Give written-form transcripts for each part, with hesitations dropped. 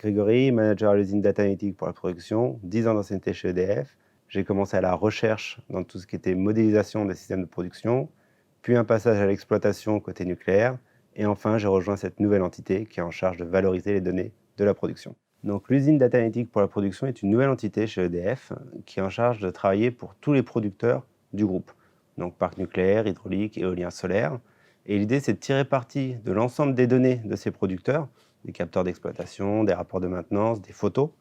Grégory, manager à l'usine Data Analytics pour la production, 10 ans d'ancienneté chez EDF. J'ai commencé à la recherche dans tout ce qui était modélisation des systèmes de production, puis un passage à l'exploitation côté nucléaire, et enfin j'ai rejoint cette nouvelle entité qui est en charge de valoriser les données de la production. Donc l'usine Data Analytics pour la production est une nouvelle entité chez EDF qui est en charge de travailler pour tous les producteurs du groupe, donc parc nucléaire, hydraulique, éolien solaire. Et l'idée, c'est de tirer parti de l'ensemble des données de ces producteurs, des capteurs d'exploitation, des rapports de maintenance, des photos,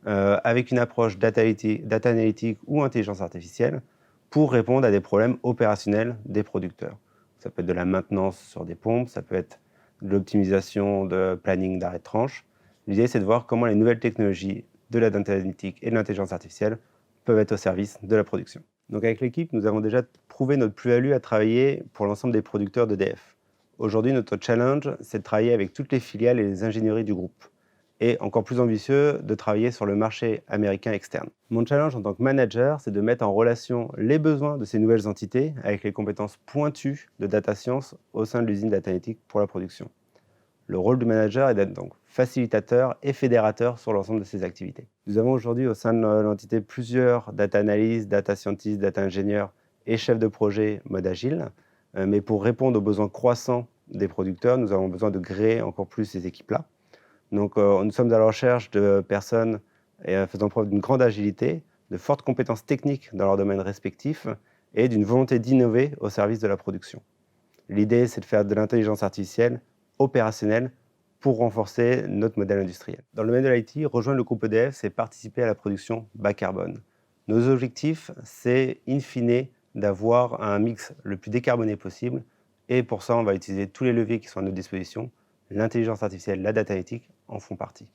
avec une approche data analytique ou intelligence artificielle pour répondre à des problèmes opérationnels des producteurs. Ça peut être de la maintenance sur des pompes, ça peut être de l'optimisation de planning d'arrêt de tranche. L'idée, c'est de voir comment les nouvelles technologies de la data analytique et de l'intelligence artificielle peuvent être au service de la production. Donc avec l'équipe, nous avons déjà prouvé notre plus-value à travailler pour l'ensemble des producteurs d'EDF. Aujourd'hui, notre challenge, c'est de travailler avec toutes les filiales et les ingénieries du groupe. Et encore plus ambitieux, de travailler sur le marché américain externe. Mon challenge en tant que manager, c'est de mettre en relation les besoins de ces nouvelles entités avec les compétences pointues de data science au sein de l'usine Data Analytics pour la production. Le rôle du manager est d'être donc facilitateur et fédérateur sur l'ensemble de ces activités. Nous avons aujourd'hui au sein de l'entité plusieurs data analystes, data scientists, data ingénieurs et chefs de projet mode agile. Mais pour répondre aux besoins croissants des producteurs, nous avons besoin de créer encore plus ces équipes-là. Donc nous sommes à la recherche de personnes faisant preuve d'une grande agilité, de fortes compétences techniques dans leur domaine respectif et d'une volonté d'innover au service de la production. L'idée, c'est de faire de l'intelligence artificielle opérationnelle pour renforcer notre modèle industriel. Dans le domaine de l'IT, rejoindre le groupe EDF, c'est participer à la production bas carbone. Nos objectifs, c'est in fine d'avoir un mix le plus décarboné possible. Et pour ça, on va utiliser tous les leviers qui sont à notre disposition. L'intelligence artificielle, la data analytics en font partie.